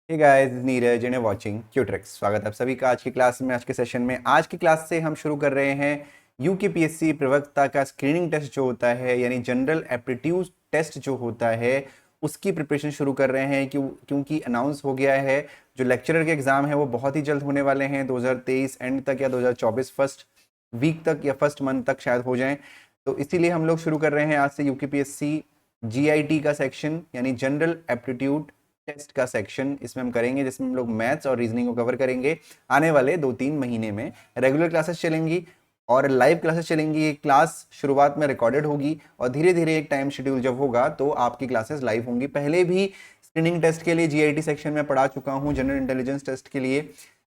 Hey guys, Neeraj and watching क्यूट्रिक्स। स्वागत है आप सभी का आज की क्लास में। आज के सेशन में आज की क्लास से हम शुरू कर रहे हैं यूकेपीएससी प्रवक्ता का स्क्रीनिंग टेस्ट जो होता है, यानी जनरल एप्टीट्यूड टेस्ट जो होता है, उसकी प्रिपरेशन शुरू कर रहे हैं। क्योंकि अनाउंस हो गया है जो लेक्चरर के एग्जाम है वो बहुत ही जल्द होने वाले हैं, 2023 एंड तक या 2024 फर्स्ट वीक तक या फर्स्ट मंथ तक शायद हो जाएं। तो इसीलिए हम लोग शुरू कर रहे हैं आज से यूकेपीएससी जीआईटी का सेक्शन, यानी जनरल एप्टीट्यूड टेस्ट का सेक्शन इसमें हम करेंगे, जिसमें हम लोग मैथ्स और रीजनिंग को कवर करेंगे। आने वाले 2-3 महीने में रेगुलर क्लासेस चलेंगी और लाइव क्लासेस चलेंगी। ये क्लास शुरुआत में रिकॉर्डेड होगी और धीरे धीरे एक टाइम शेड्यूल जब होगा तो आपकी क्लासेस लाइव होंगी। पहले भी स्क्रीनिंग टेस्ट के लिए जीआईटी सेक्शन में पढ़ा चुका हूँ, जनरल इंटेलिजेंस टेस्ट के लिए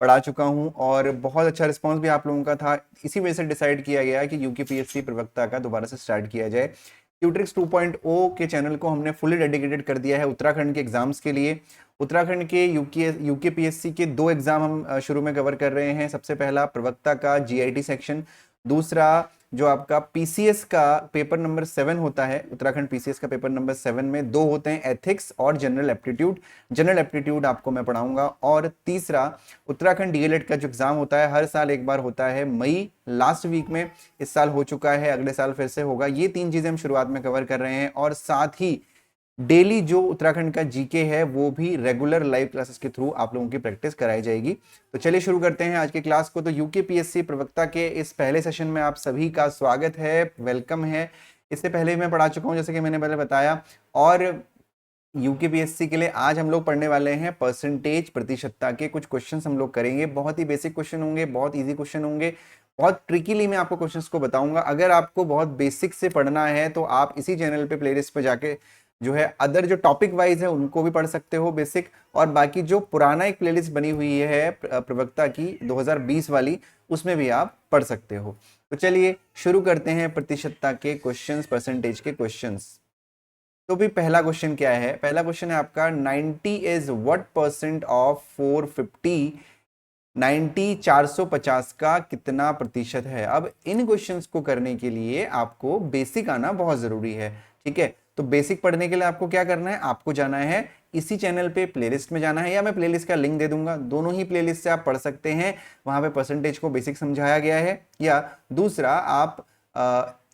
पढ़ा चुका हूँ और बहुत अच्छा रिस्पॉन्स भी आप लोगों का था। इसी वजह से डिसाइड किया गया कि यूकेपीएससी प्रवक्ता का दोबारा से स्टार्ट किया जाए। ट्यूट्रिक्स 2.0 के चैनल को हमने फुली डेडिकेटेड कर दिया है उत्तराखंड के एग्जाम्स के लिए। उत्तराखंड के यूकेपीएससी के 2 एग्जाम हम शुरू में कवर कर रहे हैं। सबसे पहला प्रवक्ता का जीआईटी सेक्शन, दूसरा जो आपका पीसीएस का पेपर नंबर 7 होता है। उत्तराखंड पीसीएस का पेपर नंबर 7 में 2 होते हैं, एथिक्स और जनरल एप्टीट्यूड। जनरल एप्टीट्यूड आपको मैं पढ़ाऊंगा। और तीसरा उत्तराखंड डीएलएड का जो एग्जाम होता है, हर साल एक बार होता है, मई लास्ट वीक में इस साल हो चुका है, अगले साल फिर से होगा। ये 3 चीजें हम शुरुआत में कवर कर रहे हैं और साथ ही डेली जो उत्तराखंड का जीके है वो भी रेगुलर लाइव क्लासेस के थ्रू आप लोगों की प्रैक्टिस कराई जाएगी। तो चलिए शुरू करते हैं आज की क्लास को। तो यूकेपीएससी प्रवक्ता के इस पहले सेशन में आप सभी का स्वागत है, वेलकम है। इससे पहले मैं पढ़ा चुका हूं, जैसे कि मैंने पहले बताया। और यूकेपीएससी के लिए आज हम लोग पढ़ने वाले हैं परसेंटेज, प्रतिशतता के कुछ क्वेश्चंस हम लोग करेंगे। बहुत ही बेसिक क्वेश्चन होंगे, बहुत इजी क्वेश्चन होंगे, बहुत ट्रिकीली मैं आपको क्वेश्चंस को बताऊंगा। अगर आपको बहुत बेसिक से पढ़ना है तो आप इसी चैनल पे प्लेलिस्ट पे जाके जो है अदर जो टॉपिक वाइज है उनको भी पढ़ सकते हो बेसिक, और बाकी जो पुराना एक प्लेलिस्ट बनी हुई है प्रवक्ता की 2020 वाली, उसमें भी आप पढ़ सकते हो। तो चलिए शुरू करते हैं प्रतिशतता के क्वेश्चंस, परसेंटेज के क्वेश्चंस। तो भी पहला क्वेश्चन क्या है? पहला क्वेश्चन है आपका 90 इज व्हाट परसेंट ऑफ 450। 90 450 का कितना प्रतिशत है? अब इन क्वेश्चंस को करने के लिए आपको बेसिक आना बहुत जरूरी है, ठीक है। तो बेसिक पढ़ने के लिए आपको क्या करना है? आपको जाना है इसी चैनल पे, प्लेलिस्ट में जाना है, या मैं प्लेलिस्ट का लिंक दे दूंगा, दोनों ही प्लेलिस्ट से आप पढ़ सकते हैं। वहां पे परसेंटेज को बेसिक समझाया गया है। या दूसरा, आप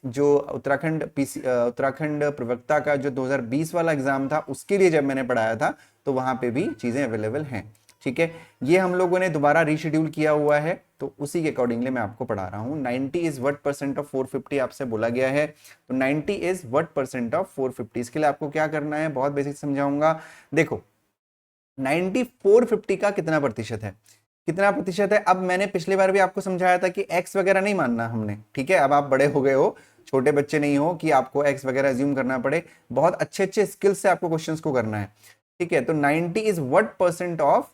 जो उत्तराखंड प्रवक्ता का जो 2020 वाला एग्जाम था उसके लिए जब मैंने पढ़ाया था तो वहां पे भी चीजें अवेलेबल हैं, ठीक है। ये हम लोगों ने दोबारा रीशेड्यूल किया हुआ है तो उसी के अकॉर्डिंगली मैं आपको पढ़ा रहा हूँ। 90 इज व्हाट परसेंट ऑफ 450 आपसे बोला गया है, तो 90 इज व्हाट परसेंट ऑफ 450। इसके लिए आपको क्या करना है, बहुत बेसिक समझाऊंगा। देखो 90 450 का कितना प्रतिशत है, कितना प्रतिशत है? अब मैंने पिछली बार भी आपको समझाया था कि एक्स वगैरह नहीं मानना हमने, ठीक है। अब आप बड़े हो गए हो, छोटे बच्चे नहीं हो कि आपको एक्स वगैरह अज्यूम करना पड़े। बहुत अच्छे अच्छे स्किल्स से आपको क्वेश्चंस को करना है, ठीक है। तो 90 इज व्हाट परसेंट ऑफ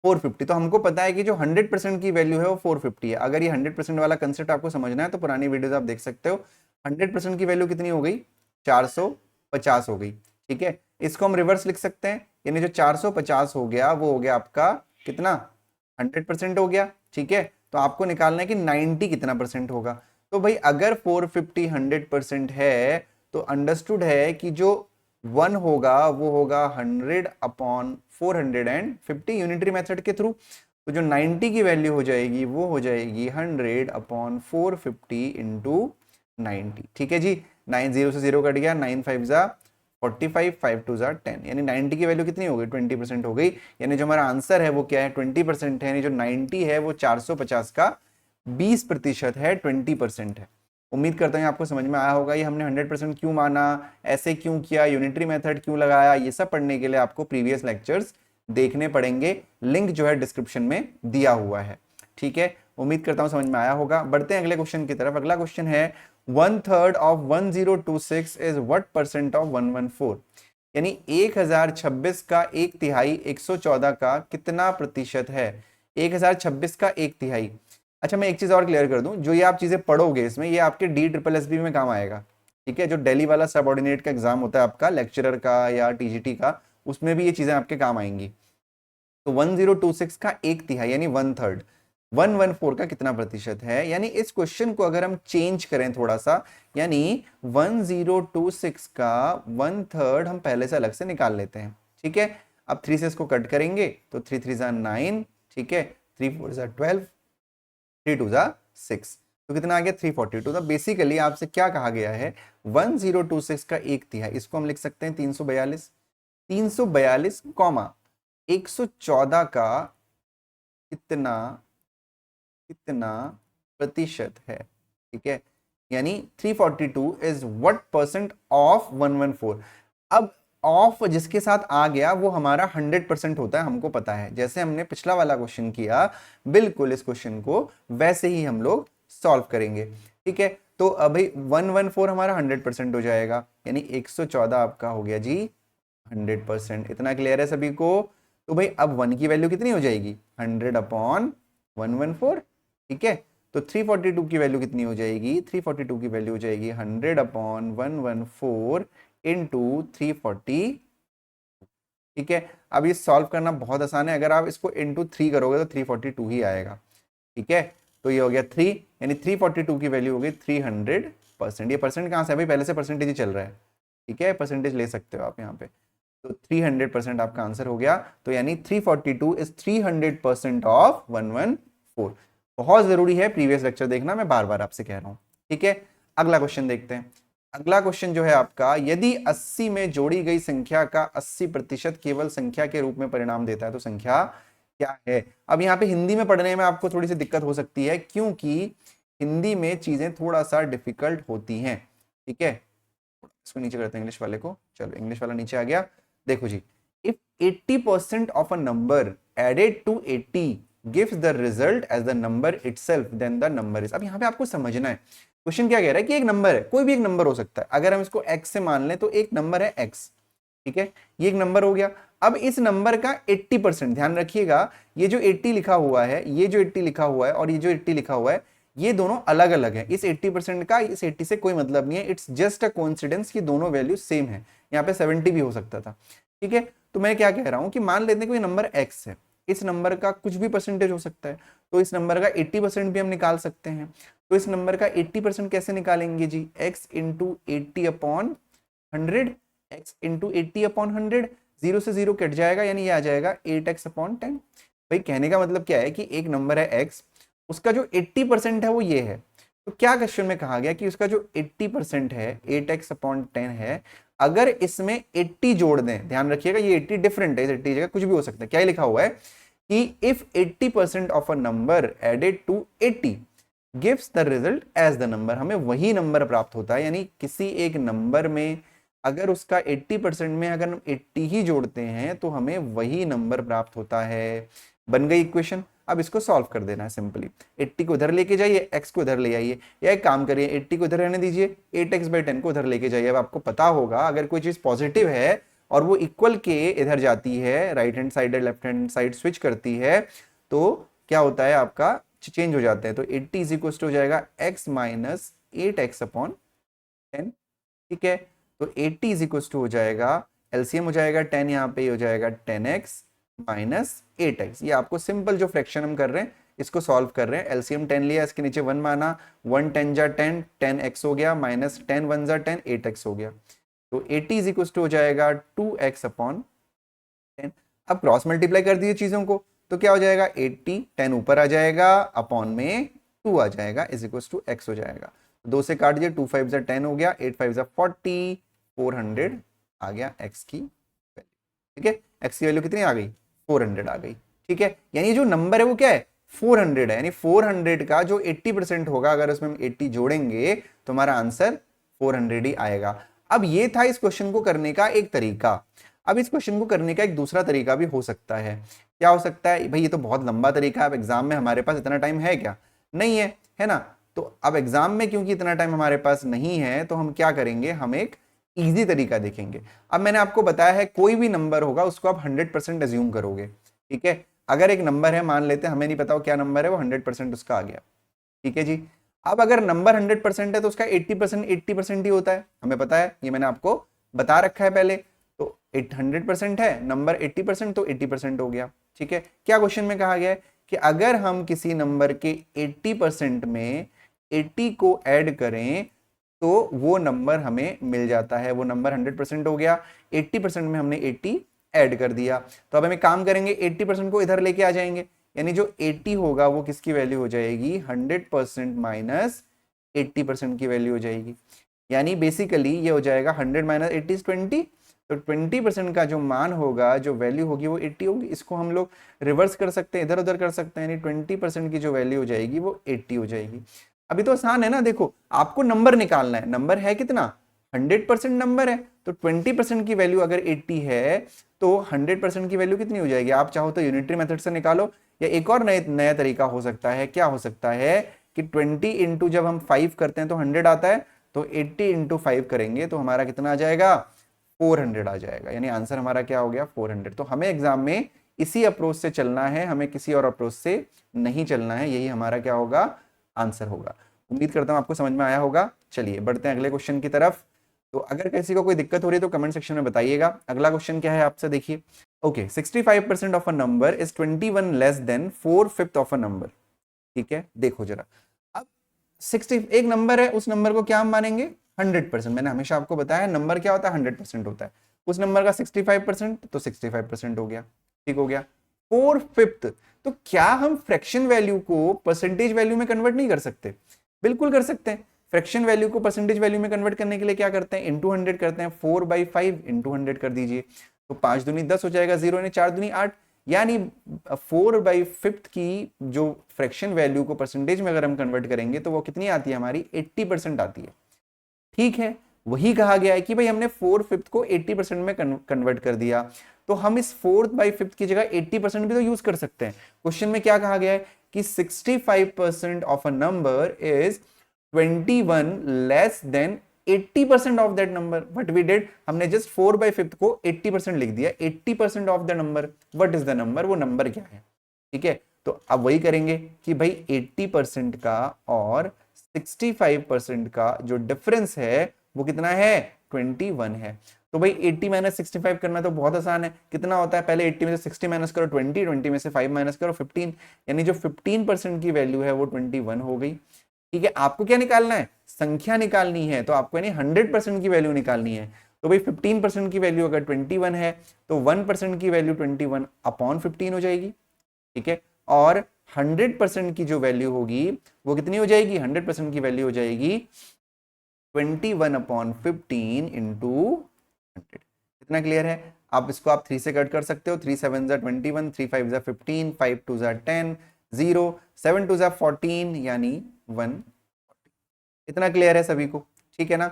450। तो हमको पता है कि जो 100% की वैल्यू है वो 450 है। अगर ये 100% वाला कंसेप्ट आपको समझना है तो पुरानी वीडियोस आप देख सकते हो। 100% की वैल्यू कितनी हो गई? 450 हो गई, ठीक है। इसको हम रिवर्स लिख सकते हैं, यानी जो 450 हो गया वो हो गया आपका कितना? 100% हो गया, ठीक है। तो आपको निकालना है कि 90 कितना परसेंट होगा। तो भाई अगर 450 100% है तो अंडरस्टूड है कि जो 1 होगा वो होगा 100/450 यूनिटरी मेथड के थ्रू। तो जो 90 की वैल्यू हो जाएगी वो हो जाएगी 100/450 इंटू 90, ठीक है जी। 9 0 से 0 कट गया, 9 5 जा 45, 5 2 जा 10, यानी 90 की वैल्यू कितनी हो गई? 20% हो गई। यानी जो हमारा आंसर है वो क्या है? 20% है। यानी जो 90 है वो 450 का 20% है, 20% है। उम्मीद करता हूँ आपको समझ में आया होगा। ये हमने 100% क्यों माना, ऐसे क्यों किया, यूनिटरी मेथड क्यों लगाया, ये सब पढ़ने के लिए आपको प्रीवियस लेक्चर्स देखने पड़ेंगे। लिंक जो है डिस्क्रिप्शन में दिया हुआ है, ठीक है। उम्मीद करता हूँ समझ में आया होगा। बढ़ते हैं अगले क्वेश्चन की तरफ। अगला क्वेश्चन है 1/3 of 1026 is what percent of 114। यानी 1026 का 1/3 114 का कितना प्रतिशत है? 1026 का 1/3। अच्छा, मैं एक चीज और क्लियर कर दूं, जो ये आप चीजें पढ़ोगे इसमें ये आपके DSSB में काम आएगा, ठीक है। जो दिल्ली वाला सबऑर्डिनेट का एग्जाम होता है आपका, लेक्चरर का या टीजीटी का, उसमें भी ये चीजें आपके काम आएंगी। तो 1026 का 1/3 यानी 1/3, 114 का कितना प्रतिशत है? यानी इस क्वेश्चन को अगर हम चेंज करें थोड़ा सा, यानी 1026 का 1/3 हम पहले से अलग से निकाल लेते हैं, ठीक है। अब 3 से इसको कट करेंगे तो 3 3 ज़ा 9, ठीक है, 3 4 ज़ा 12, 3 2 ज़ा 6, तो कितना आ गया 342। तो बेसिकली आपसे क्या कहा गया है, 1026 का 1/3, इसको हम लिख सकते हैं 342, 342 कॉमा 114 का कितना कितना प्रतिशत है, ठीक है, यानी 342 इज व्हाट परसेंट ऑफ 114। अब ऑफ जिसके साथ आ गया वो हमारा 100% होता है, हमको पता है, जैसे हमने पिछला वाला क्वेश्चन किया बिल्कुल इस क्वेश्चन को वैसे ही हम लोग सॉल्व करेंगे, ठीक है। तो अभी 114 हमारा 100% हो जाएगा, यानी 114 आपका हो गया जी 100%। इतना क्लियर है सभी को? तो भाई अब 1 की वैल्यू कितनी हो जाएगी, 100/114, ठीक है। तो 342 की वैल्यू कितनी हो जाएगी, 342 की वैल्यू हो जाएगी 100/114 इंटू 340, ठीक है। अब ये सॉल्व करना बहुत आसान है, अगर आप इसको इंटू 3 करोगे तो 342 ही आएगा, ठीक है। तो ये हो गया 3, यानी 342 की वैल्यू हो गई 300%। ये परसेंट कहाँ से है भाई, पहले से परसेंटेज ही चल रहा है, ठीक है, परसेंटेज ले सकते हो आप यहाँ पे। तो 300% आपका आंसर हो गया। तो यानी 342 इज 300% ऑफ 114। बहुत जरूरी है प्रीवियस लेक्चर देखना, मैं बार बार आपसे कह रहा हूं, ठीक है। अगला क्वेश्चन देखते हैं। अगला क्वेश्चन जो है आपका, यदि 80 में जोड़ी गई संख्या का 80% केवल संख्या के रूप में परिणाम देता है तो संख्या क्या है। अब यहाँ पे हिंदी में पढ़ने में आपको थोड़ी सी दिक्कत हो सकती है, क्योंकि हिंदी में चीजें थोड़ा सा डिफिकल्ट होती हैं, ठीक है। इसको नीचे करते हैं इंग्लिश वाले को, चलो इंग्लिश वाला नीचे आ गया। देखो जी, if 80% of a number added to 80 gives the result as the number itself, then the number is. अब यहाँ पे आपको समझना है क्वेश्चन क्या कह रहा है कि एक नंबर है, कोई भी एक नंबर हो सकता है, अगर हम इसको x से मान लें तो एक नंबर है x, ठीक है, ये एक नंबर हो गया। अब इस नंबर का 80%, ध्यान रखिएगा, ये जो 80 लिखा हुआ है, ये जो 80 लिखा हुआ है और ये जो 80 लिखा हुआ है, ये दोनों अलग अलग है। इस 80% का इस 80 से कोई मतलब नहीं है, इट्स जस्ट अ कोइंसिडेंस कि दोनों वैल्यू सेम है। यहाँ पे 70 भी हो सकता था, ठीक है। तो मैं क्या कह रहा हूं कि मान लेते हैं कोई नंबर x है, इस नंबर का कुछ भी परसेंटेज हो सकता है, तो इस नंबर का 80% भी हम निकाल सकते हैं। तो इस नंबर का 80% कैसे निकालेंगे जी, x इंटू 80/100, x इंटू 80/100, 0 से 0 कट जाएगा, यानी ये आ जाएगा 8x/10। भाई कहने का मतलब क्या है कि एक नंबर है x, उसका जो 80% है वो ये है। तो क्या क्वेश्चन में कहा गया कि उसका जो 80% है 8x/10 है, अगर इसमें 80 जोड़ दें, ध्यान रखिएगा ये 80 डिफरेंट है, इस 80 जगह कुछ भी हो सकता है। क्या लिखा हुआ है कि if 80% of a number added to 80 gives the result as the number, हमें वही नंबर प्राप्त होता है। यानी किसी एक नंबर में अगर उसका 80% में अगर हम 80 ही जोड़ते हैं तो हमें वही नंबर प्राप्त होता है। बन गई इक्वेशन। अब इसको सॉल्व कर देना है सिंपली, 80 को इधर लेके जाइए, x को इधर ले आइए, या एक काम करिए 80 को इधर रहने दीजिए, 8x/10 को इधर लेके जाइए। अब आपको पता होगा अगर कोई चीज पॉजिटिव है और वो इक्वल के इधर जाती है, right hand side left hand side switch करती है, तो क्या होता है आपका चेंज हो जाते हैं। तो 80 इज इक्वल टू हो जाएगा x माइनस 8x/10, ठीक है। तो 80 इज इक्वल टू हो जाएगा, एलसीएम हो जाएगा 10, यहाँ पे हो जाएगा 10x माइनस 8x। ये आपको सिंपल जो फ्रैक्शन हम कर रहे हैं इसको सॉल्व कर रहे हैं। एलसीएम 10 लिया, इसके नीचे 1 माना, 1 10 जा 10, 10x हो गया, माइनस 10 1 जा 10, 8x हो गया। तो 80 इज इक्वल टू हो जाएगा 2x/10। अब क्रॉस मल्टीप्लाई कर दीजिए चीजों को, तो क्या हो जाएगा 80, 10 ऊपर आ जाएगा, अपॉन में 2 आ जाएगा, इज इक्वल टू x हो जाएगा। 2 से काट दीजिए, 2 5 जा 10 हो गया, 8 5 जा 40, 400 आ गया x की वैल्यू, ठीक है। x की वैल्यू कितनी आ गई, 400 आ गई, ठीक है। यानी जो नंबर है वो क्या है, 400 है। यानी 400 का जो 80% होगा, अगर उसमें हम 80 जोड़ेंगे तो हमारा आंसर 400 ही आएगा। अब ये था इस क्वेश्चन को करने का एक तरीका। अब इस क्वेश्चन को करने का एक दूसरा तरीका भी हो सकता है। क्या हो सकता है भाई, ये तो बहुत लंबा तरीका है, अब एग्जाम में हमारे पास इतना टाइम है क्या, नहीं है, है ना। तो अब एग्जाम में क्योंकि इतना टाइम हमारे पास नहीं है, तो हम क्या करेंगे, हम एक इजी तरीका देखेंगे। अब मैंने आपको बताया है कोई भी नंबर होगा उसको आप 100% एज्यूम करोगे, ठीक है। अगर एक नंबर है, मान लेते हैं हमें नहीं पता वो क्या नंबर है, वो 100% उसका आ गया, ठीक है जी। अब अगर नंबर 100% है तो उसका 80% 80% ही होता है, हमें पता है, ये मैंने आपको बता रखा है पहले। तो 100% है नंबर 80%, तो 80% हो गया, ठीक है। क्या क्वेश्चन में कहा गया है कि अगर हम किसी नंबर के 80% में 80 को ऐड करें तो वो नंबर हमें मिल जाता है। वो नंबर 100% हो गया, 80% में हमने 80 ऐड कर दिया। तो अब हम एक काम करेंगे, 80% को इधर लेके आ जाएंगे, यानी जो 80 होगा वो किसकी वैल्यू हो जाएगी, 100% माइनस 80% की वैल्यू हो जाएगी। यानी बेसिकली ये हो जाएगा 100 माइनस 80 इज 20, तो 20% का जो मान होगा, जो वैल्यू होगी वो 80 होगी। इसको हम लोग रिवर्स कर सकते हैं, इधर उधर कर सकते हैं, यानी 20% की जो वैल्यू हो जाएगी वो 80 हो जाएगी। अभी तो आसान है ना, देखो आपको नंबर निकालना है, नंबर है कितना, 100% नंबर है, तो 20% की वैल्यू अगर 80 है तो 100% की वैल्यू कितनी हो जाएगी। आप चाहो तो यूनिटरी मेथड से निकालो, या एक और नया तरीका हो सकता है, क्या हो सकता है कि 20 इंटू जब हम 5 करते हैं तो 100 आता है, तो 80 इंटू 5 करेंगे तो हमारा कितना आ जाएगा, 400 आ जाएगा। यानी आंसर हमारा क्या हो गया, 400। तो हमें एग्जाम में इसी अप्रोच से चलना है, हमें किसी और अप्रोच से नहीं चलना है, यही हमारा क्या होगा, आंसर होगा। उम्मीद करता हूं आपको समझ में आया होगा। चलिए बढ़ते हैं अगले क्वेश्चन की तरफ। तो अगर किसी को कोई दिक्कत हो रही है तो कमेंट सेक्शन में बताइएगा। अगला क्वेश्चन क्या है आपसे, देखिए। Okay, 65% of a number is 21 less then 4/5 of a number. ठीक है, देखो जरा, अब 60 एक नंबर है, उस नंबर को क्या हम मानेंगे, 100%। मैंने हमेशा आपको बताया नंबर क्या होता है, 100% होता है। उस नंबर का 65%, तो 65% हो गया, ठीक हो गया। 4/5, तो क्या हम फ्रैक्शन वैल्यू को परसेंटेज वैल्यू में कन्वर्ट नहीं कर सकते, बिल्कुल कर सकते हैं। फ्रैक्शन वैल्यू को परसेंटेज वैल्यू में कन्वर्ट करने के लिए क्या करते हैं, इंटू 100 करते हैं, 4/5 इंटू 100 कर दीजिए, तो 5 दूनी 10 हो जाएगा, 0 यानी 4 दूनी 8। यानी 4/5 की जो फ्रैक्शन वैल्यू को परसेंटेज में अगर हम कन्वर्ट करेंगे तो वो कितनी आती है हमारी, 80% आती है। ठीक है, वही कहा गया है कि भाई हमने 4/5 को 80% में कन्वर्ट कर दिया, तो हम इस 4/5 की जगह 80% भी तो यूज कर सकते हैं। क्वेश्चन में क्या कहा गया है कि 65% of a number is 21 less than 80% of that number. What we did, हमने जस्ट 4/5 को 80% लिख दिया, 80% of the number, what is the number, वो नंबर क्या है। ठीक है, तो अब वही करेंगे कि भाई 80% का और 65% का जो डिफरेंस है वो कितना है, 21 है। तो भाई 80 माइनस 65 करना तो बहुत आसान है, कितना होता है, पहले 80 में से 60 माइनस करो 20, 20 में से 5 माइनस करो 15, यानी जो 15% की वैल्यू है वो 21 हो गई। ठीक है, आपको क्या निकालना है, संख्या निकालनी है, तो आपको यानी 100% की वैल्यू निकालनी है। तो भाई 15% की वैल्यू अगर 21 है तो 1% की वैल्यू 21 अपॉन 15 हो जाएगी। ठीक है, और 100% की जो वैल्यू होगी वो कितनी हो जाएगी, 100% की वैल्यू हो जाएगी 21 अपॉन 15 इंटू 100। कितना क्लियर है, आप इसको आप 3 से कट कर सकते हो, 3 7 जा 21, 3 5 जा 15, 5 2 जा 10, 0 7 2 जा 14 यानी 1। इतना क्लियर है सभी को, ठीक है ना,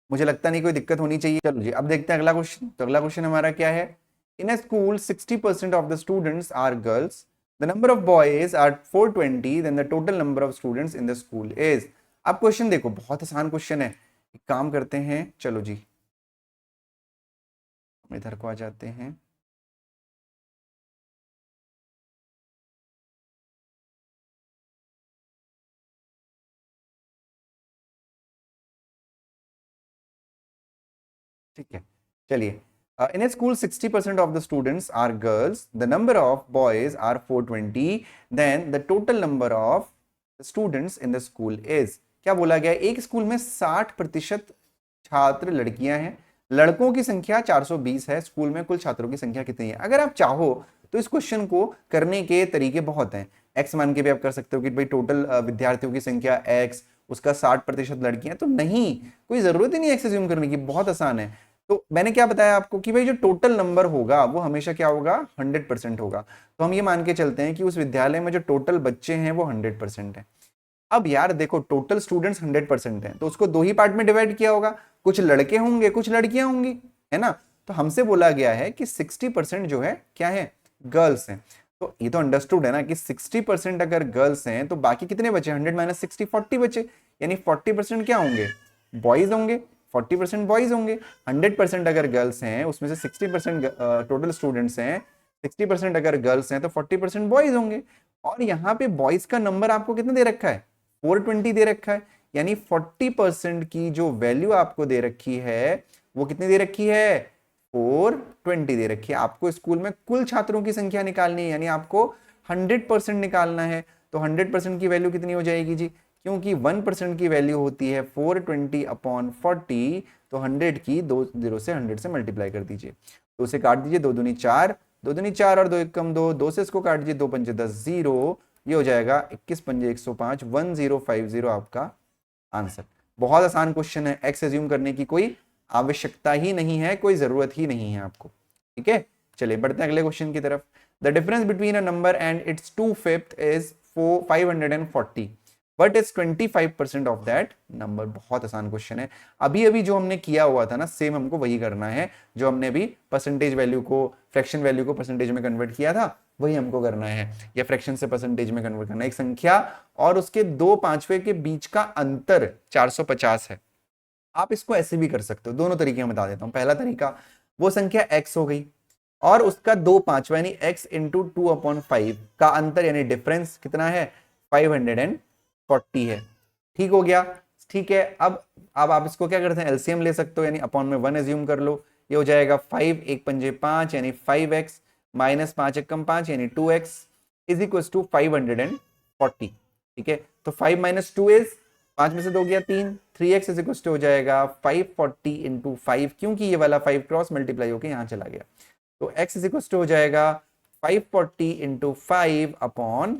मुझे लगता नहीं कोई दिक्कत होनी चाहिए। चलो जी, अब देखते हैं अगला क्वेश्चन। तो अगला क्वेश्चन हमारा क्या है, in a school 60% of the students are girls, the number of boys are 420, then the total number of students in the school is. अब क्वेश्चन देखो, बहुत आसान क्वेश्चन है, एक काम करते हैं, चलो जी हम इधर को आ जाते हैं। ठीक है, चलिए, in a school 60% of the students are girls, the number of boys are 420, then the total number of students in the school is। क्या बोला गया है, एक स्कूल में 60% छात्र लड़कियां हैं, लड़कों की संख्या 420 है, स्कूल में कुल छात्रों की संख्या कितनी है। अगर आप चाहो तो इस क्वेश्चन को करने के तरीके बहुत हैं, एक्स मान के भी आप कर सकते हो कि भाई टोटल विद्यार्थियों की संख्या एक्स, उसका 60% लड़कियां, तो नहीं, कोई जरूरत ही नहीं एक्स अज्यूम करने की, बहुत आसान है। तो मैंने क्या बताया आपको कि भाई जो टोटल नंबर होगा वो हमेशा क्या होगा, 100% होगा। तो हम ये मान के चलते हैं कि उस विद्यालय में जो टोटल बच्चे हैं वो 100% है। अब यार देखो, टोटल स्टूडेंट्स 100% हैं, तो उसको दो ही पार्ट में डिवाइड किया होगा, कुछ लड़के होंगे कुछ लड़कियां होंगी, है ना। तो हमसे बोला गया है कि 60% जो है क्या है, गर्ल्स हैं। तो ये तो अंडरस्टूड है ना कि 60% अगर गर्ल्स हैं तो बाकी कितने बचे, 100 माइनस 60, 40 बचे, यानी 40% क्या होंगे, बॉयज होंगे, 40% बॉयज होंगे। 100% अगर गर्ल्स हैं उसमें से 60% टोटल स्टूडेंट्स हैं, 60% अगर गर्ल्स हैं तो 40% बॉयज होंगे। और यहाँ पे बॉयज का नंबर आपको कितना दे रखा है, 420 दे रखा है, यानी 40% की जो वैल्यू आपको दे रखी है वो कितनी दे रखी है, 420 दे रखी है। आपको स्कूल में कुल छात्रों की संख्या निकालनी है, यानी आपको 100% निकालना है। तो 100% की वैल्यू कितनी हो जाएगी जी, क्योंकि 1% की वैल्यू होती है 420 अपॉन 40, तो 100 की 2 0 से 100 से मल्टीप्लाई कर दीजिए, 2 से काट दीजिए, 2 दूनी 4, 2 दूनी 4 और 2 एक कम 2, 2 से इसको काट दीजिए, 2 पंजे 10, 0, ये हो जाएगा 21 पंजे 105, 1050 आपका आंसर। बहुत आसान क्वेश्चन है, एक्स एज्यूम करने की कोई आवश्यकता ही नहीं है, कोई जरूरत ही नहीं है आपको। ठीक है, चलिए बढ़ते हैं अगले क्वेश्चन की तरफ। The difference between a number and it's 2/5 is 540 but is 25% of that number. बहुत आसान क्वेश्चन है, अभी अभी जो हमने किया हुआ था ना सेम हमको वही करना है, जो हमने अभी परसेंटेज वैल्यू को, फ्रैक्शन वैल्यू को परसेंटेज में कन्वर्ट किया था वही हमको करना है, या फ्रैक्शन से परसेंटेज में कन्वर्ट करना है। एक संख्या और उसके 2/5 के बीच का अंतर 450 है। आप इसको ऐसे भी कर सकते हो, दोनों तरीके में बता देता हूं। पहला तरीका, वो संख्या x हो गई और उसका 2/5 यानी x इंटू 2/5 का अंतर यानी डिफरेंस कितना है, 540 है। ठीक हो गया, ठीक है। अब आप इसको क्या करते हैं, एलसीएम ले सकते हो, यानी अपॉन में 1 एज्यूम कर लो, ये हो जाएगा 5 एक पंजे 5 यानी 5x माइनस 5 एकम 5 यानी 2x इज इक्वल टू 540। ठीक है, तो 5 माइनस 2 इज 5 में से 2 गया 3, 3x इज इक्वल टू हो जाएगा 540 इंटू 5, क्योंकि ये वाला 5 क्रॉस मल्टीप्लाई होकर यहां चला गया, तो x इज इक्वल टू हो जाएगा 540 इंटू 5 अपॉन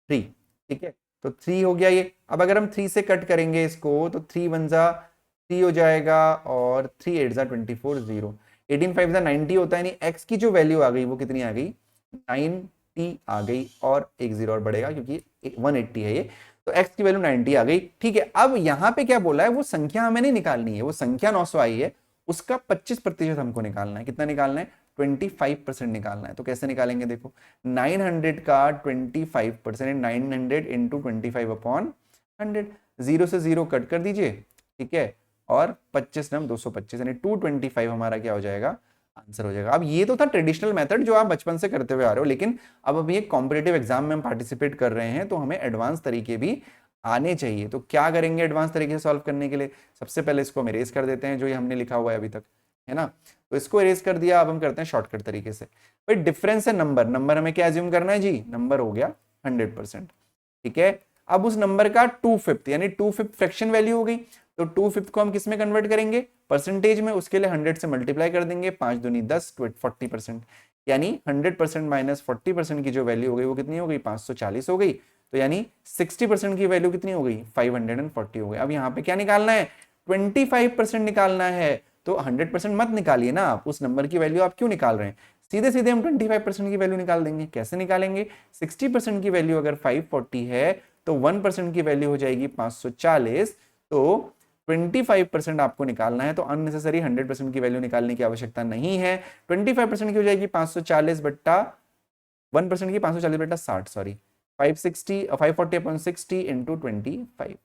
3। ठीक है, तो 3 हो गया ये। अब अगर हम 3 से कट करेंगे इसको तो 3 1 जा 3 हो जाएगा और 3 8 जा 24, 0, 18 5 जा 90 होता है, यानी x की जो वैल्यू आ गई वो कितनी आ गई, 90 आ गई, और एक 0 और बढ़ेगा क्योंकि 180 है ये, तो x की वैल्यू 90 आ गई। ठीक है, अब यहां पे क्या बोला है, वो संख्या हमें नहीं निकालनी है, वो संख्या 900 आई है, उसका 25% हमको निकालना है। कितना निकालना है, 25% निकालना है। तो कैसे निकालेंगे, देखो 900 का 25%, 900 इंटू 25 अपॉन 100, 0 से 0 कट कर दीजिए। ठीक है, और 25 नम 225 यानी 225 हमारा क्या हो जाएगा, आंसर हो जाएगा। अब ये तो था ट्रेडिशनल मेथड जो आप बचपन से करते हुए आ रहे हो, लेकिन अब अभी एक कॉम्पिटेटिव एग्जाम में हम पार्टिसिपेट कर रहे हैं तो हमें एडवांस तरीके भी आने चाहिए। तो क्या करेंगे एडवांस तरीके से सॉल्व करने के लिए, सबसे पहले इसको हम इरेज कर देते हैं जो ये हमने लिखा हुआ है अभी तक, है ना। तो इसको इरेज कर दिया, अब हम करते हैं शॉर्टकट तरीके से। भाई डिफरेंस है नंबर, नंबर हमें क्या एज्यूम करना है जी, नंबर हो गया 100%। ठीक है, अब उस नंबर का 2/5 यानी 2/5 फ्रैक्शन वैल्यू हो गई, तो 2/5 को हम किस में कन्वर्ट करेंगे, परसेंटेज में। उसके लिए 100 से मल्टीप्लाई कर देंगे, 5 दूनी 10, 40%, यानी 100% माइनस 40% की जो वैल्यू हो गई वो कितनी हो गई, 540 हो गई। तो यानी 60% की वैल्यू कितनी हो गई, 540 हो गई। अब यहाँ पे क्या निकालना है, 25% निकालना है। तो 100% मत निकालिए ना आप, उस नंबर की वैल्यू आप क्यों निकाल रहे हैं, सीधे सीधे हम 25% की वैल्यू निकाल देंगे। कैसे निकालेंगे, 60% की वैल्यू अगर 540 है तो 1% की वैल्यू हो जाएगी 540, तो 25% आपको निकालना है, तो अननेसेसरी 100% की वैल्यू निकालने की आवश्यकता नहीं है। 25% की हो जाएगी 540 बट्टा 1% की 540 बट्टा 60, सॉरी 540/60 इंटू 25।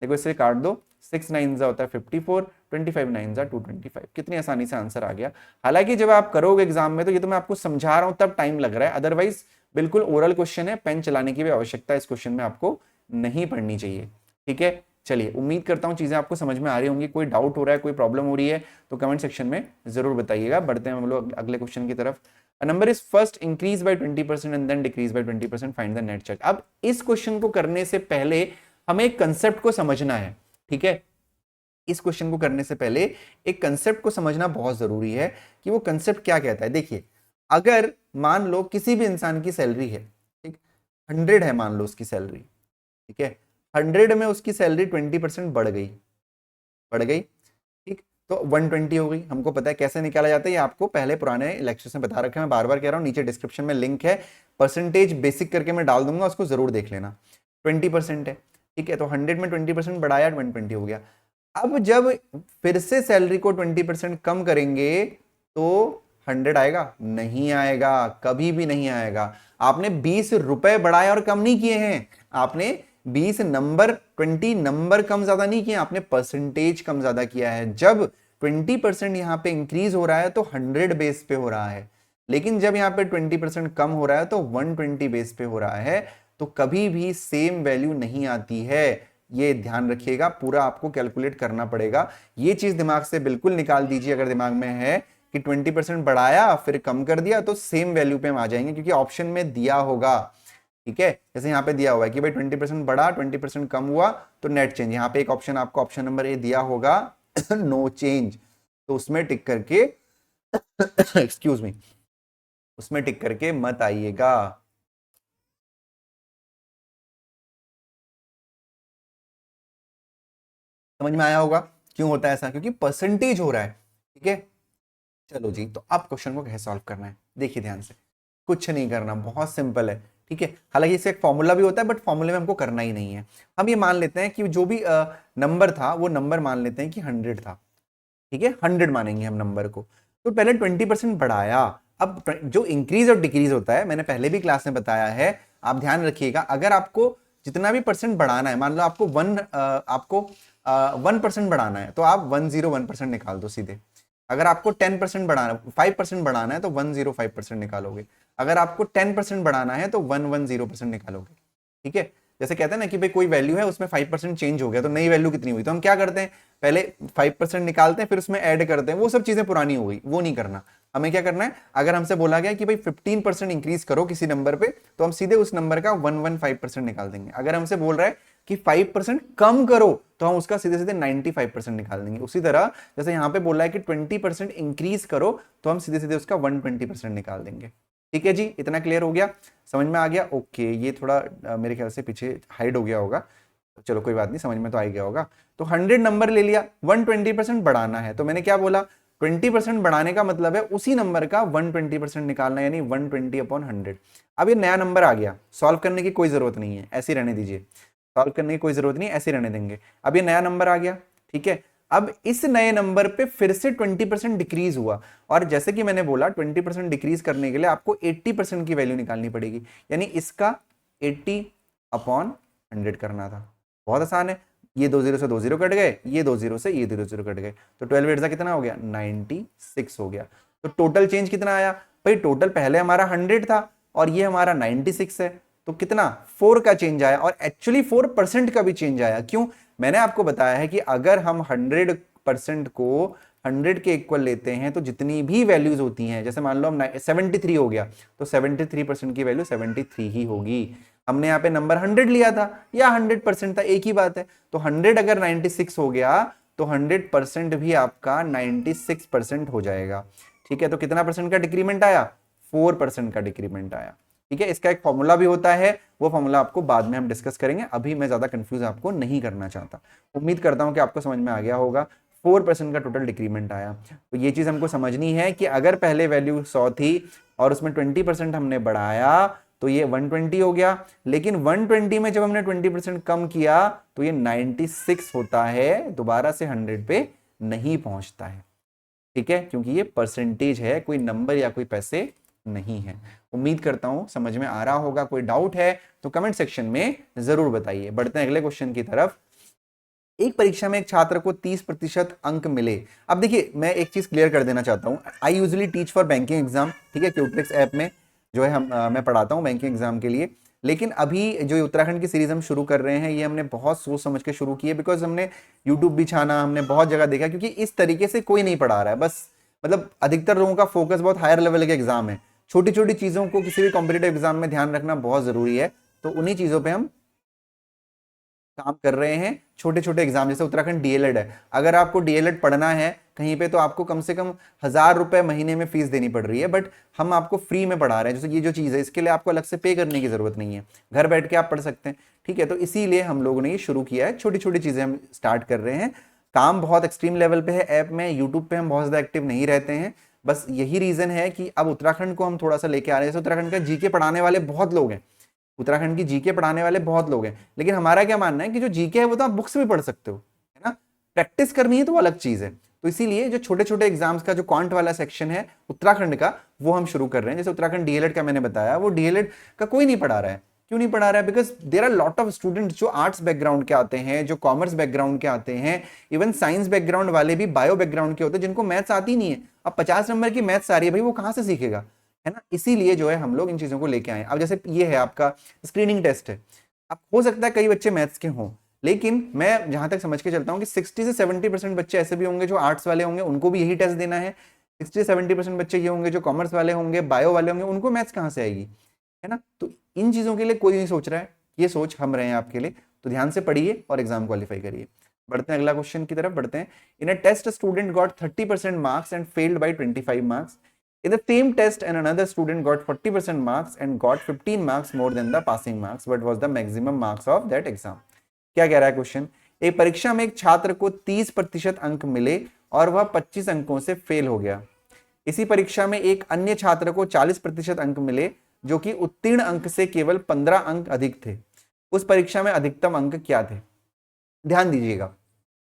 देखो इससे काट दो, 6 9 होता है 54, 25 9 225। कितनी आसानी से आंसर आ गया। हालांकि जब आप करोगे एग्जाम में तो ये तो मैं आपको समझा रहा हूं तब टाइम लग रहा है, अदरवाइज बिल्कुल ओरल क्वेश्चन है, पेन चलाने की भी आवश्यकता इस क्वेश्चन में आपको नहीं पड़नी चाहिए। ठीक है, चलिए उम्मीद करता हूं चीजें आपको समझ में आ रही होंगी। कोई डाउट हो रहा है, कोई प्रॉब्लम हो रही है तो कमेंट सेक्शन में जरूर बताइएगा। बढ़ते हैं हम लोग अगले क्वेश्चन की तरफ। A number is first increase by 20% and then decrease by 20%. Find the net check. अब इस क्वेश्चन को करने से पहले हमें एक कंसेप्ट को समझना है। ठीक है, इस क्वेश्चन को करने से पहले एक कंसेप्ट को समझना बहुत जरूरी है कि वो कंसेप्ट क्या कहता है। देखिए, अगर मान लो किसी भी इंसान की सैलरी है, ठीक, 100 है मान लो उसकी सैलरी, ठीक है, 100 में उसकी सैलरी 20% बढ़ गई, बढ़ गई, ठीक, तो 120 हो गई। हमको पता है कैसे निकाला जाता है, ये आपको पहले पुराने लेक्चर्स में बता रखा है, मैं बार बार कह रहा हूं, नीचे डिस्क्रिप्शन में लिंक है, परसेंटेज बेसिक करके मैं डाल दूंगा, उसको जरूर देख लेना। 20% है, ठीक है, तो 100 में 20% बढ़ाया, 120 हो गया। अब जब फिर से सैलरी को 20% कम करेंगे तो 100 आएगा, नहीं आएगा, कभी भी नहीं आएगा। आपने 20 रुपए बढ़ाए और कम नहीं किए हैं, आपने 20 नंबर 20 नंबर कम ज्यादा नहीं किए, आपने परसेंटेज कम ज्यादा किया है। जब 20% यहां पे इंक्रीज हो रहा है तो 100 बेस पे हो रहा है, लेकिन जब यहां पे 20% कम हो रहा है तो 120 बेस पे हो रहा है, तो कभी भी सेम वैल्यू नहीं आती है। ये ध्यान रखिएगा, पूरा आपको कैलकुलेट करना पड़ेगा। ये चीज दिमाग से बिल्कुल निकाल दीजिए अगर दिमाग में है कि 20% बढ़ाया फिर कम कर दिया तो सेम वैल्यू पे हम आ जाएंगे, क्योंकि ऑप्शन में दिया होगा। ठीक है, जैसे यहाँ पे दिया हुआ है कि भाई 20% बढ़ा 20% कम हुआ तो नेट चेंज, यहाँ पे एक ऑप्शन आपको ऑप्शन नंबर ए दिया होगा, नो चेंज, तो उसमें टिक करके एक्सक्यूज मी, उसमें टिक करके मत आइएगा। समझ में आया होगा क्यों होता है ऐसा, क्योंकि परसेंटेज हो रहा है। ठीक है, चलो जी, तो अब क्वेश्चन को कैसे सॉल्व करना है देखिए ध्यान से। कुछ नहीं करना, बहुत सिंपल है। ठीक है, हालांकि इससे एक फॉर्मूला भी होता है, बट फॉर्मूले में हमको करना ही नहीं है। हम ये मान लेते हैं कि जो भी नंबर था वो नंबर मान लेते हैं कि 100 था। ठीक है, 100 मानेंगे हम नंबर को। तो पहले 20% बढ़ाया। अब जो इंक्रीज और डिक्रीज होता है, मैंने पहले भी क्लास में बताया है, आप ध्यान रखिएगा। अगर आपको जितना भी परसेंट बढ़ाना है, मान लो आपको 1% बढ़ाना है, तो आप 101% निकाल दो सीधे। अगर आपको 10% बढ़ाना, 5% बढ़ाना है तो 105% निकालोगे। अगर आपको 10% बढ़ाना है तो 110% निकालोगे। ठीक है, जैसे कहते हैं ना कि भाई कोई वैल्यू है, उसमें 5% चेंज हो गया, तो नई वैल्यू कितनी हुई, तो हम क्या करते हैं, पहले 5% निकालते हैं, फिर उसमें ऐड करते हैं। वो सब चीजें पुरानी हो गई, वो नहीं करना। हमें क्या करना है, अगर हमसे बोला गया कि भाई 15% इंक्रीज करो किसी नंबर पे, तो हम सीधे उस नंबर का 115% निकाल देंगे। अगर हमसे बोल रहा है कि 5% कम करो, तो हम उसका सीधे सीधे 95% निकाल देंगे। उसी तरह जैसे यहाँ पे बोला है कि 20% इंक्रीज करो, तो हम सीधे सीधे उसका 120% निकाल देंगे। ठीक है जी, इतना क्लियर हो गया, समझ में आ गया। ओके, ये थोड़ा मेरे ख्याल से पीछे हाइड हो गया होगा, चलो कोई बात नहीं, समझ में तो आ गया होगा। तो 100 नंबर ले लिया, 120% बढ़ाना है, तो मैंने क्या बोला, 20% बढ़ाने का मतलब है उसी नंबर का 120% निकालना, यानी 120/100। अब ये नया नंबर आ गया, सॉल्व करने की कोई जरूरत नहीं है, ऐसे रहने दीजिए, सॉल्व करने की कोई जरूरत नहीं, ऐसे रहने देंगे। अब ये नया नंबर आ गया। ठीक है, अब इस नए नंबर पे फिर से 20% डिक्रीज हुआ, और जैसे कि मैंने बोला 20% डिक्रीज करने के लिए आपको 80% की वैल्यू निकालनी पड़ेगी, यानी इसका 80/100 करना था। बहुत आसान है, ये 2 0 से 2 0 कट गए, ये 2 0 से ये 2 0 कट गए, तो 12 8 कितना हो गया, 96 हो गया। तो टोटल चेंज कितना आया भाई, टोटल पहले हमारा 100 था और ये हमारा 96 है, तो कितना 4 का चेंज आया, और एक्चुअली 4% का भी चेंज आया। क्यों, मैंने आपको बताया है कि अगर हम 100% को 100 के इक्वल लेते हैं, तो जितनी भी वैल्यूज होती हैं, जैसे मान लो हम 73 हो गया, तो 73% की वैल्यू 73 ही होगी। हमने यहाँ पे नंबर 100 लिया था या 100% था, एक ही बात है। तो 100 अगर 96 हो गया, तो 100% भी आपका 96% हो जाएगा। ठीक है, तो कितना परसेंट का डिक्रीमेंट आया, 4% का डिक्रीमेंट आया। ठीक है, इसका एक फॉर्मूला भी होता है, वो फॉर्मूला आपको बाद में हम डिस्कस करेंगे, अभी मैं ज्यादा कंफ्यूज आपको नहीं करना चाहता। उम्मीद करता हूं कि आपको समझ में आ गया होगा। 4% का टोटल डिक्रीमेंट आया, तो ये चीज हमको समझनी है कि अगर पहले वैल्यू 100 थी और उसमें 20% हमने बढ़ाया, तो ये 120 हो गया, लेकिन 120 में जब हमने 20% कम किया, तो ये 96 होता है, दोबारा से 100 पे नहीं पहुंचता है। ठीक है, क्योंकि ये परसेंटेज है, कोई नंबर या कोई पैसे नहीं है। उम्मीद करता हूं समझ में आ रहा होगा। कोई डाउट है तो कमेंट सेक्शन में जरूर बताइए। बढ़ते हैं अगले क्वेश्चन की तरफ। एक परीक्षा में एक छात्र को 30% अंक मिले। अब देखिए, मैं एक चीज क्लियर कर देना चाहता हूं, I usually teach for banking exam. ठीक है, क्यूट्रिक्स ऐप में जो है मैं पढ़ाता हूं बैंकिंग एग्जाम के लिए। लेकिन अभी जो उत्तराखंड की सीरीज हम शुरू कर रहे हैं, ये हमने बहुत सोच समझ के शुरू की है, बिकॉज हमने यूट्यूब भी छाना, हमने बहुत जगह देखा, क्योंकि इस तरीके से कोई नहीं पढ़ा रहा है। बस मतलब अधिकतर लोगों का फोकस बहुत हायर लेवल के एग्जाम है, छोटी छोटी चीजों को किसी भी कॉम्पिटेटिव एग्जाम में ध्यान रखना बहुत जरूरी है। तो उन्हीं चीजों पे हम काम कर रहे हैं। छोटे छोटे एग्जाम, जैसे उत्तराखंड डीएलएड है, अगर आपको डीएलएड पढ़ना है कहीं पे, तो आपको कम से कम 1000 रुपए महीने में फीस देनी पड़ रही है, बट हम आपको फ्री में पढ़ा रहे हैं। जैसे ये जो चीज़ है, इसके लिए आपको अलग से पे करने की जरूरत नहीं है, घर बैठ के आप पढ़ सकते हैं। ठीक है, तो इसीलिए हम लोगों ने ये शुरू किया है, छोटी छोटी चीज़ें हम स्टार्ट कर रहे हैं। काम बहुत एक्सट्रीम लेवल पे है ऐप में, यूट्यूब पे हम बहुत ज़्यादा एक्टिव नहीं रहते हैं। बस यही रीज़न है कि अब उत्तराखंड को हम थोड़ा सा लेके आ रहे हैं। जैसे उत्तराखंड का जीके पढ़ाने वाले बहुत लोग हैं, उत्तराखंड की जीके पढ़ाने वाले बहुत लोग हैं, लेकिन हमारा क्या मानना है कि जो जीके है वो तो आप बुक्स में पढ़ सकते हो, है ना, प्रैक्टिस करनी है तो वो अलग चीज है। तो इसीलिए जो छोटे छोटे एग्जाम्स का जो क्वांट वाला सेक्शन है उत्तराखंड का, वो हम शुरू कर रहे हैं। जैसे उत्तराखंड डीएलएड का मैंने बताया, वो डीएलएड का कोई नहीं पढ़ा रहा है। क्यों नहीं पढ़ा रहा है, because there are lot of students जो आर्ट्स बैकग्राउंड के आते हैं, जो कॉमर्स बैकग्राउंड के आते हैं, इवन साइंस बैकग्राउंड वाले भी बायो बैकग्राउंड के होते हैं, जिनको मैथ्स आती नहीं है। अब 50 नंबर की मैथ्स आ रही है भाई, वो कहां से सीखेगा, है ना। इसीलिए जो है हम लोग इन चीजों को लेके आए। अब जैसे ये है आपका स्क्रीनिंग टेस्ट है, अब हो सकता है कई बच्चे मैथ्स के हों, लेकिन मैं जहां तक समझ के चलता हूं कि 60 से 70% बच्चे ऐसे भी होंगे जो आर्ट्स वाले होंगे, उनको भी यही टेस्ट देना है। 60 से 70% बच्चे ये होंगे जो कॉमर्स वाले होंगे, बायो वाले होंगे, उनको मैथ्स कहां से आएगी, है ना। तो इन चीजों के लिए कोई नहीं सोच रहा है, ये सोच हम रहे हैं आपके लिए। तो ध्यान से पढ़िए और एग्जाम क्वालिफाई करिए। बढ़ते हैं अगला क्वेश्चन की तरफ बढ़ते हैं। In a test student got 30% marks and failed by 25 marks. In the same test, and another student got 40% marks and got 15 marks more than the passing marks. What was the maximum marks of that exam? क्या कह रहा है question? एक परीक्षा में एक छात्र को 30% अंक मिले और वह 25 अंकों से फेल हो गया। इसी परीक्षा में एक अन्य छात्र को 40% अंक मिले जो कि उत्तीर्ण अंक से केवल 15 अंक अधिक थे। उस परीक्षा में अधिकतम अंक क्या थे? ध्यान दीजिएगा,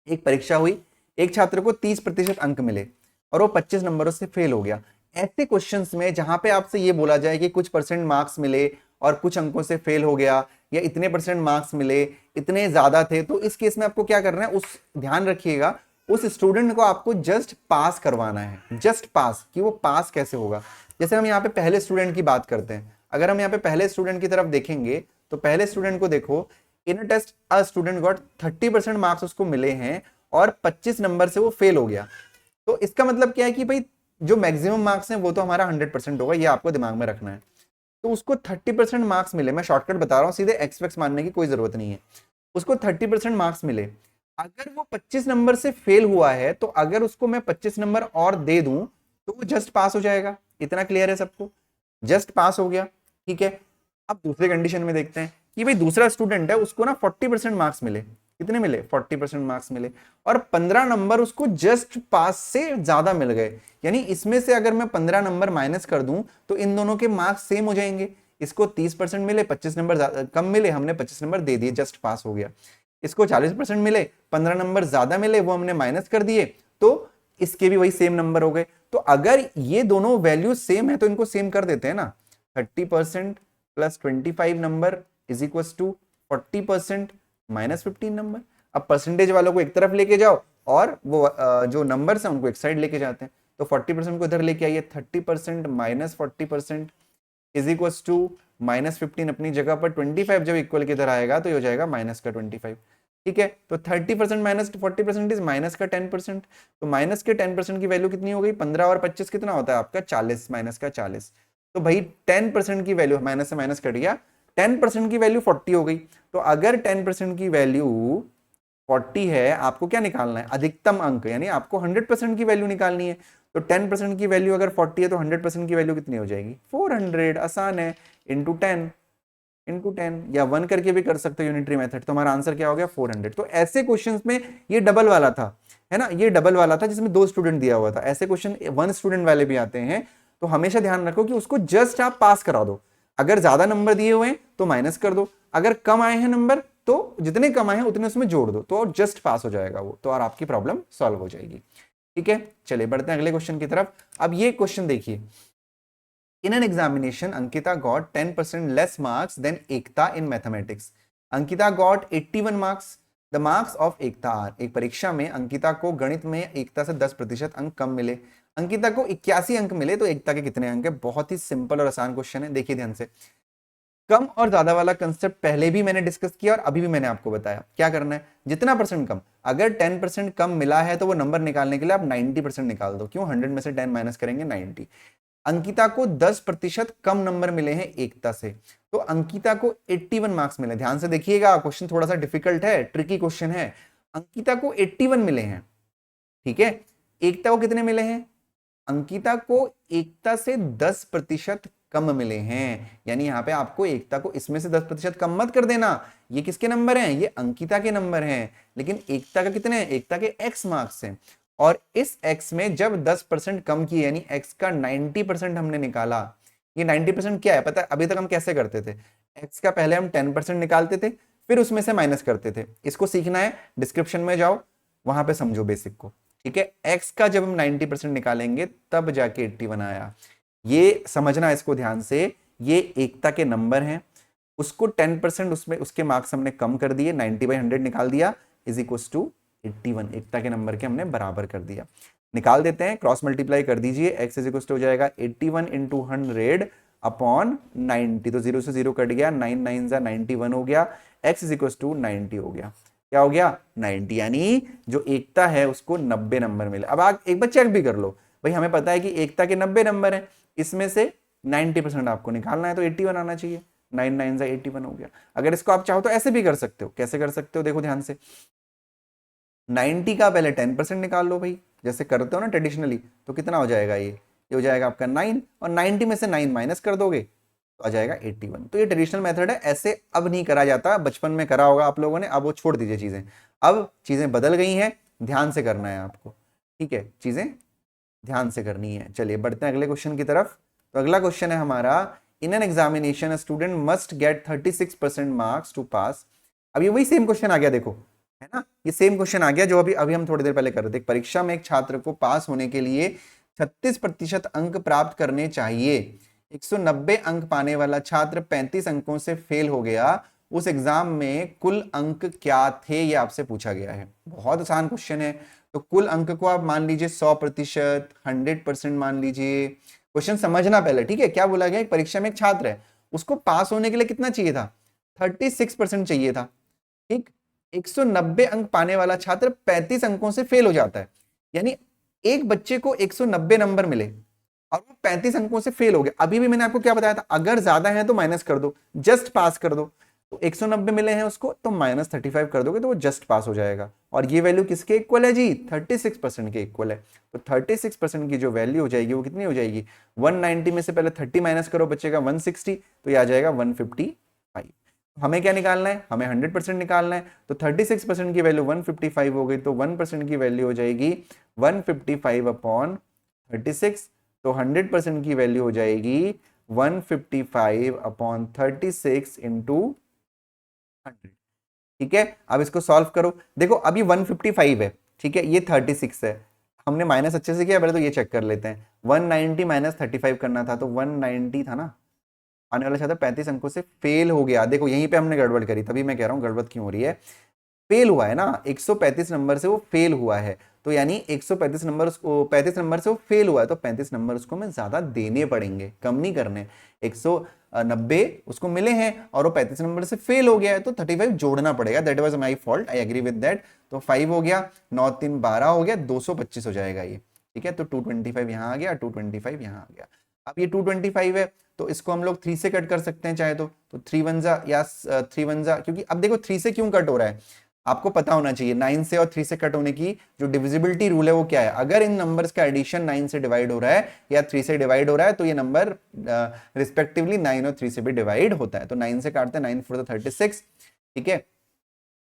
एक परीक्षा हुई, एक छात्र को 30% अंक मिले और वो 25 नंबरों से फेल हो गया। ऐसे क्वेश्चंस में जहां पे आपसे ये बोला जाए कि कुछ परसेंट मार्क्स मिले और कुछ अंकों से फेल हो गया, या इतने परसेंट मार्क्स मिले, इतने ज्यादा थे, तो इस केस में आपको क्या करना है, उस ध्यान रखिएगा उस स्टूडेंट को आपको जस्ट पास करवाना है। जस्ट पास, कि वो पास कैसे होगा? जैसे हम यहाँ पे पहले स्टूडेंट की बात करते हैं, अगर हम यहाँ पे पहले स्टूडेंट की तरफ देखेंगे तो पहले स्टूडेंट को देखो, in a test a student got 30% marks उसको मिले हैं और 25 नंबर से वो फेल हो गया। तो इसका मतलब क्या है कि भाई जो मैक्सिमम मार्क्स हैं वो तो हमारा 100% होगा, ये आपको दिमाग में रखना है। तो उसको 30% मार्क्स मिले, मैं शॉर्टकट बता रहा हूँ, सीधे एक्स वैक्स मानने की कोई जरूरत नहीं है। उसको 30% मार्क्स मिले, अगर वो 25 नंबर से फेल हुआ है तो अगर उसको मैं 25 नंबर और दे दूं तो वो जस्ट पास हो जाएगा। इतना क्लियर है सबको? जस्ट पास हो गया, ठीक है। अब दूसरे कंडीशन में देखते हैं कि भाई दूसरा स्टूडेंट है, उसको ना 40% मार्क्स मिले। कितने मिले? 40% मार्क्स मिले और 15 नंबर उसको जस्ट पास से ज्यादा मिल गए। यानी इसमें से अगर मैं 15 नंबर माइनस कर दूं तो इन दोनों के मार्क्स सेम हो जाएंगे। इसको 30% मिले, 25 नंबर कम मिले, हमने 25 नंबर दे दिए, जस्ट पास हो गया। इसको 40% मिले, 15 नंबर ज्यादा मिले, वो हमने माइनस कर दिए, तो इसके भी वही सेम नंबर हो गए। तो अगर ये दोनों वैल्यू सेम है तो इनको सेम कर देते हैं ना। 30% plus 25 number is equal to 40% minus 15 number. अब परसेंटेज वालों को एक तरफ लेके जाओ और वो जो नंबर्स हैं उनको एक साइड लेके जाते हैं। तो 40% को इधर लेके आइए, 30% minus 40% is equal to minus 15 अपनी जगह पर, 25 जब इक्वल के इधर आएगा तो ये हो जाएगा माइनस का 25। ठीक है, तो 30% माइनस 40% इज माइनस का 10%। तो माइनस के 10% की वैल्यू कितनी हो गई? 15 और 25 कितना होता है आपका? 40, माइनस का 40। तो भाई 10% की वैल्यू, माइनस से माइनस कट गया, 10% की वैल्यू 40 हो गई। तो अगर 10% की वैल्यू 40 है, आपको क्या निकालना है? अधिकतम अंक, यानी आपको 100% की वैल्यू निकालनी है। तो 10% की वैल्यू अगर 40 है तो 100% की वैल्यू कितनी हो जाएगी? 400। आसान है, इंटू 10 या 1 करके भी कर सकते हो यूनिटरी मेथड। तो हमारा आंसर क्या हो गया? 400। तो ऐसे क्वेश्चंस में ये डबल वाला था, है ना, ये डबल वाला था जिसमें 2 स्टूडेंट दिया हुआ था। ऐसे क्वेश्चन 1 स्टूडेंट वाले भी आते हैं, तो हमेशा ध्यान रखो कि उसको जस्ट आप पास करा दो। अगर ज्यादा नंबर दिए हुए हैं तो माइनस कर दो, अगर कम आए हैं नंबर तो जितने कम आए हैं उतने उसमें जोड़ दो, तो जस्ट पास हो जाएगा वो, तो और आपकी प्रॉब्लम सॉल्व हो जाएगी। ठीक है, चलिए बढ़ते हैं अगले क्वेश्चन की तरफ। अब ये क्वेश्चन देखिए, in an examination Ankita got 10% less marks than Ekta in mathematics. Ankita got 81 marks, the marks of Ekta are. एक परीक्षा में अंकिता को गणित में एकता से 10% अंक कम मिले। अंकिता को 81 अंक मिले, तो एकता के कितने अंक है? बहुत ही सिंपल और आसान क्वेश्चन है, देखिए ध्यान से। कम और ज्यादा वाला कंसेप्ट पहले भी मैंने डिस्कस किया और अभी भी मैंने आपको बताया। क्या करना है? जितना परसेंट कम, अगर 10% कम मिला है तो वो नंबर निकालने के लिए आप 90% निकाल दो। क्यों? 100 में से 10 माइनस करेंगे 90। अंकिता को 10% कम नंबर मिले हैं एकता से, तो अंकिता को 81 मार्क्स मिले। ध्यान से देखिएगा, क्वेश्चन थोड़ा सा डिफिकल्ट है, ट्रिकी क्वेश्चन है। अंकिता को 81 मिले हैं, ठीक है। एकता को कितने मिले हैं? अंकिता को एकता से 10% कम मिले हैं। यानी यहां पे आपको एकता को इसमें से 10% कम मत कर देना। ये किसके नंबर हैं? ये अंकिता के नंबर हैं, लेकिन एकता का कितने हैं? एकता के x मार्क्स हैं। और इस x में जब 10% कम किए, यानी x का 90% हमने निकाला। ये 90% क्या है पता है? अभी तक हम कैसे करते थे? x का पहले हम 10% निकालते थे, फिर उसमें से माइनस करते थे। इसको सीखना है, डिस्क्रिप्शन में जाओ, वहां पे समझो बेसिक को। ठीक है, x का जब हम 90% निकालेंगे तब जाके 81 आया। ये समझना इसको ध्यान से। ये एकता के नंबर हैं, उसको 10% उसमें उसके मार्क्स हमने कम कर दिए, 90/100 निकाल दिया, इज इक्वल टू 81। एकता के नंबर के हमने बराबर कर दिया। निकाल देते हैं, क्रॉस मल्टीप्लाई कर दीजिए, x इज इक्वल टू हो जाएगा 81 इंटू 100 अपॉन 90। तो 0 से 0 कट गया, 9 9 जा 91 हो गया, x इज इक्वल टू 90 हो गया। क्या हो गया? 90। यानी जो एकता है उसको 90 नंबर मिले। अब आप एक बार चेक भी कर लो, भाई हमें पता है कि एकता के 90 नंबर है, इसमें से 90% आपको निकालना है, तो 81 आना चाहिए। 9 9 81 हो गया। अगर इसको आप चाहो तो ऐसे भी कर सकते हो। कैसे कर सकते हो? देखो ध्यान से, 90 का पहले 10% निकाल लो भाई, जैसे करते हो ना ट्रेडिशनली, तो कितना हो जाएगा ये हो जाएगा आपका 9, और 90 में से 9 माइनस कर दोगे तो आ जाएगा 81। तो ये ट्रेडिशनल मेथड है, ऐसे अब नहीं करा जाता, बचपन में करा होगा आप लोगों ने, अब वो छोड़ दीजिए चीजें, अब चीजें बदल गई हैं, ध्यान से करना है आपको, ठीक है, चीजें ध्यान से करनी है। चलिए बढ़ते हैं अगले क्वेश्चन की तरफ। तो अगला क्वेश्चन है हमारा, in an examination a student must get 36% marks to pass. अब ये वही सेम क्वेश्चन आ गया, देखो है ना, ये सेम क्वेश्चन आ गया जो अभी अभी हम थोड़ी देर पहले कर रहे थे। परीक्षा में एक छात्र को पास होने के लिए 36% अंक प्राप्त करने चाहिए। 190 अंक पाने वाला छात्र 35 अंकों से फेल हो गया, उस एग्जाम में कुल अंक क्या थे, ये आपसे पूछा गया है। बहुत आसान क्वेश्चन है। तो कुल अंक को आप मान लीजिए 100%, 100% मान लीजिए। क्वेश्चन समझना पहले, ठीक है, क्या बोला गया, एक परीक्षा में एक छात्र है, उसको पास होने के लिए कितना चाहिए था, 36% चाहिए था, ठीक। 190 अंक पाने वाला छात्र 35 अंकों से फेल हो जाता है, यानी एक बच्चे को 190 नंबर मिले और वो 35 अंकों से फेल हो गया। अभी भी मैंने आपको क्या बताया था, अगर ज्यादा है तो माइनस कर दो, जस्ट पास कर दो। तो 190 मिले हैं उसको, तो -35 कर दोगे तो वो जस्ट पास हो जाएगा। और ये वैल्यू किसके इक्वल है जी, 36% के इक्वल है। तो 36% की जो वैल्यू हो जाएगी वो कितनी हो जाएगी, 190 में से पहले 30 माइनस करो, बचेगा 160, तो ये आ जाएगा 155। हमें क्या निकालना है, हमें 100% निकालना है। तो 36% की वैल्यू 155 हो गई, तो 1% की वैल्यू हो जाएगी 155 अपॉन 36। तो 100% की वैल्यू हो जाएगी 155 अपॉन 36 इंटू 100। ठीक है, अब इसको सॉल्व करो। देखो अभी 155 है, ठीक है, ये 36 है, हमने माइनस अच्छे से किया, पहले तो ये चेक कर लेते हैं। 190 माइनस 35 करना था, तो 190 था ना, आने वाला छात्र 35 अंकों से फेल हो गया। देखो यहीं पे हमने गड़बड़ करी, तभी मैं कह रहा हूं गड़बड़ क्यों हो रही है। फेल हुआ है ना, 135 नंबर से वो फेल हुआ है, तो यानी 135 नंबर उसको, 35 नंबर से वो फेल हुआ है, तो 35 नंबर उसको मैं ज्यादा देने पड़ेंगे, कम नहीं करने। 190 उसको मिले हैं और वो 35 नंबर से फेल हो गया है, तो 35 जोड़ना पड़ेगा। That was my fault, I agree with that. तो 5 हो गया, 9 3 12 हो गया, 225 हो जाएगा ये, ठीक है। तो 225 यहाँ आ गया, 225 यहाँ आ गया। अब ये 225 है, तो इसको हम लोग 3 से कट कर सकते हैं चाहे तो 3 1 जा या 3 1 जा, क्योंकि अब देखो 3 से क्यों कट हो रहा है, आपको पता होना चाहिए 9 से और 3 से कट होने की जो डिविजिबिलिटी रूल है वो क्या है। अगर इन नंबर्स का एडिशन 9 से डिवाइड हो रहा है या 3 से डिवाइड हो रहा है, तो ये नंबर रिस्पेक्टिवली 9 और 3 से भी डिवाइड होता है। तो 9 से काटते हैं, 9 4 36, ठीक है,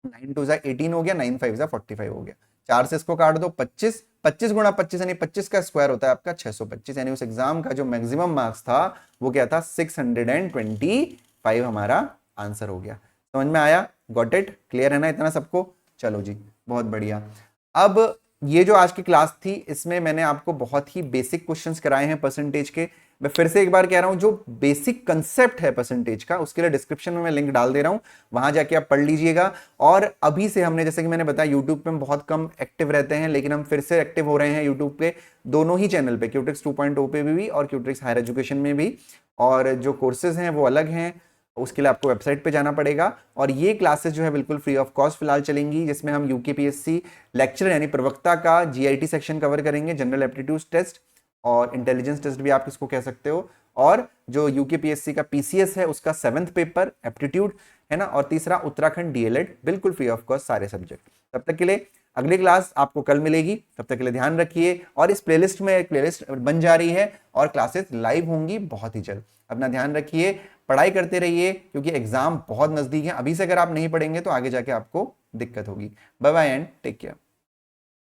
9 2 18 हो गया, 9 5 45 हो गया। 4 से इसको काट दो, 25, 25 गुणा 25 यानी 25 का स्क्वायर होता है आपका 625, यानी उस एग्जाम का जो मैक्सिमम मार्क्स था वो क्या था, 625 हमारा आंसर हो गया। समझ में आया, गॉट इट, क्लियर है ना इतना सबको। चलो जी, बहुत बढ़िया। अब ये जो आज की क्लास थी, इसमें मैंने आपको बहुत ही बेसिक क्वेश्चंस कराए हैं परसेंटेज के। मैं फिर से एक बार कह रहा हूं, जो बेसिक कंसेप्ट है परसेंटेज का, उसके लिए डिस्क्रिप्शन में मैं लिंक डाल दे रहा हूं, वहां जाके आप पढ़ लीजिएगा। और अभी से हमने, जैसे कि मैंने बताया, यूट्यूब पे हम बहुत कम एक्टिव रहते हैं, लेकिन हम फिर से एक्टिव हो रहे हैं यूट्यूब पे, दोनों ही चैनल पे, क्यूट्रिक्स 2.0 पे भी और क्यूट्रिक्स हायर एजुकेशन में भी। और जो कोर्सेज हैं वो अलग हैं, उसके लिए आपको वेबसाइट पे जाना पड़ेगा। और ये क्लासेस जो है बिल्कुल फ्री ऑफ कॉस्ट फिलहाल चलेंगी, जिसमें हम यूकेपीएससी लेक्चर यानी प्रवक्ता का जीआईटी सेक्शन कवर करेंगे, जनरल एप्टीट्यूड टेस्ट और इंटेलिजेंस टेस्ट भी आप इसको कह सकते हो। और जो यूकेपीएससी का पीसीएस है उसका 7th पेपर एप्टीट्यूड है ना, और तीसरा उत्तराखंड डीएलएड, बिल्कुल फ्री ऑफ कॉस्ट सारे सब्जेक्ट। तब तक के लिए अगली क्लास आपको कल मिलेगी, तब तक के लिए ध्यान रखिए। और इस प्लेलिस्ट में एक प्लेलिस्ट बन जा रही है और क्लासेस लाइव होंगी बहुत ही जल्द। अपना ध्यान रखिए, पढ़ाई करते रहिए, क्योंकि एग्जाम बहुत नजदीक है। अभी से अगर आप नहीं पढ़ेंगे तो आगे जाके आपको दिक्कत होगी। Bye bye and take care.